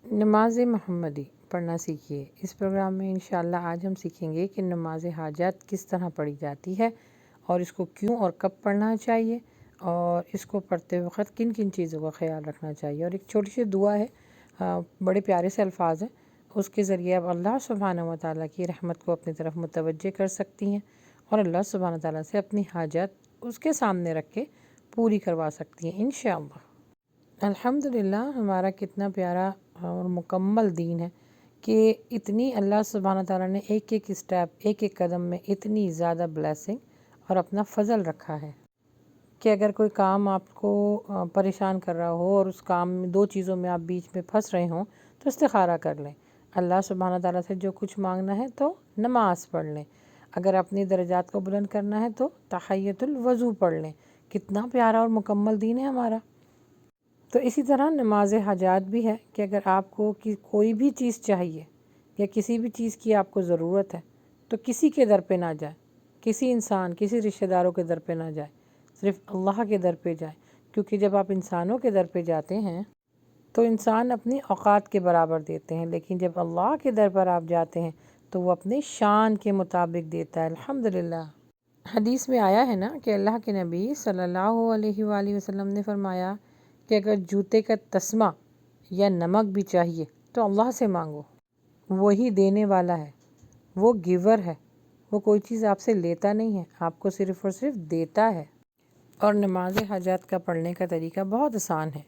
نماز محمدی پڑھنا سیکھیے۔ اس پروگرام میں انشاءاللہ آج ہم سیکھیں گے کہ نماز حاجات کس طرح پڑھی جاتی ہے اور اس کو کیوں اور کب پڑھنا چاہیے، اور اس کو پڑھتے وقت کن کن چیزوں کا خیال رکھنا چاہیے۔ اور ایک چھوٹی سی دعا ہے، بڑے پیارے سے الفاظ ہیں، اس کے ذریعے آپ اللہ سبحانہ و تعالیٰ کی رحمت کو اپنی طرف متوجہ کر سکتی ہیں اور اللہ سبحانہ و تعالیٰ سے اپنی حاجات اس کے سامنے رکھ کے پوری کروا سکتی ہیں انشاءاللہ۔ الحمدللہ ہمارا کتنا پیارا اور مکمل دین ہے کہ اتنی اللہ سبحانہ تعالیٰ نے ایک ایک اسٹیپ، ایک ایک قدم میں اتنی زیادہ بلیسنگ اور اپنا فضل رکھا ہے کہ اگر کوئی کام آپ کو پریشان کر رہا ہو اور اس کام میں دو چیزوں میں آپ بیچ میں پھنس رہے ہوں تو استخارہ کر لیں۔ اللہ سبحانہ تعالیٰ سے جو کچھ مانگنا ہے تو نماز پڑھ لیں۔ اگر اپنی درجات کو بلند کرنا ہے تو تحیۃ الوضو پڑھ لیں۔ کتنا پیارا اور مکمل دین ہے ہمارا۔ تو اسی طرح نماز حاجات بھی ہے کہ اگر آپ کو کوئی بھی چیز چاہیے یا کسی بھی چیز کی آپ کو ضرورت ہے تو کسی کے در پہ نہ جائے، کسی انسان، کسی رشتہ داروں کے در پہ نہ جائے، صرف اللہ کے در پہ جائے، کیونکہ جب آپ انسانوں کے در پہ جاتے ہیں تو انسان اپنی اوقات کے برابر دیتے ہیں، لیکن جب اللہ کے در پر آپ جاتے ہیں تو وہ اپنے شان کے مطابق دیتا ہے۔ الحمدللہ حدیث میں آیا ہے نا کہ اللہ کے نبی صلی اللہ علیہ وآلہ وسلم نے فرمایا کہ اگر جوتے کا تسمہ یا نمک بھی چاہیے تو اللہ سے مانگو، وہی دینے والا ہے، وہ گیور ہے، وہ کوئی چیز آپ سے لیتا نہیں ہے، آپ کو صرف اور صرف دیتا ہے۔ اور نماز حاجات کا پڑھنے کا طریقہ بہت آسان ہے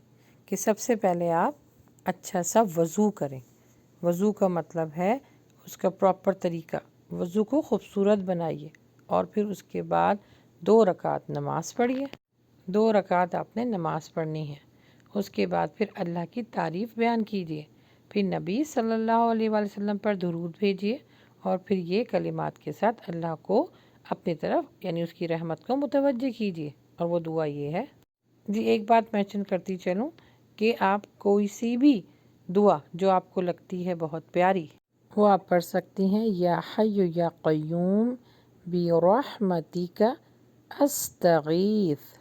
کہ سب سے پہلے آپ اچھا سا وضو کریں۔ وضو کا مطلب ہے اس کا پراپر طریقہ، وضو کو خوبصورت بنائیے اور پھر اس کے بعد 2 رکعت نماز پڑھیے۔ 2 رکعت آپ نے نماز پڑھنی ہے، اس کے بعد پھر اللہ کی تعریف بیان کیجیے، پھر نبی صلی اللہ علیہ وآلہ وسلم پر درود بھیجیے اور پھر یہ کلمات کے ساتھ اللہ کو اپنی طرف یعنی اس کی رحمت کو متوجہ کیجیے۔ اور وہ دعا یہ ہے جی، ایک بات مینشن کرتی چلوں کہ آپ کوئی سی بھی دعا جو آپ کو لگتی ہے بہت پیاری وہ آپ پڑھ سکتی ہیں، یا حی یا قیوم برحمتک استغیث،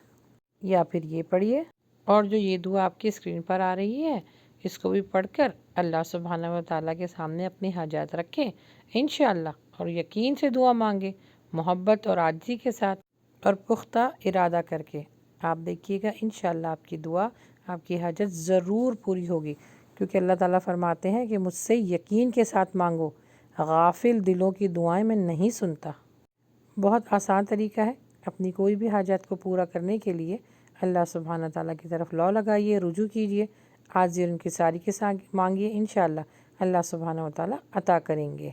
یا پھر یہ پڑھیے۔ اور جو یہ دعا آپ کی اسکرین پر آ رہی ہے اس کو بھی پڑھ کر اللہ سبحانہ و تعالیٰ کے سامنے اپنی حاجات رکھیں انشاءاللہ، اور یقین سے دعا مانگیں، محبت اور عاجزی کے ساتھ اور پختہ ارادہ کر کے۔ آپ دیکھیے گا انشاءاللہ آپ کی دعا، آپ کی حاجت ضرور پوری ہوگی، کیونکہ اللہ تعالیٰ فرماتے ہیں کہ مجھ سے یقین کے ساتھ مانگو، غافل دلوں کی دعائیں میں نہیں سنتا۔ بہت آسان طریقہ ہے اپنی کوئی بھی حاجت کو پورا کرنے کے لیے۔ اللہ سبحانہ تعالیٰ کی طرف لو لگائیے، رجوع کیجیے، عاجزی ان کی ساری کے ساتھ مانگیے، انشاءاللہ اللہ سبحانہ و تعالیٰ عطا کریں گے۔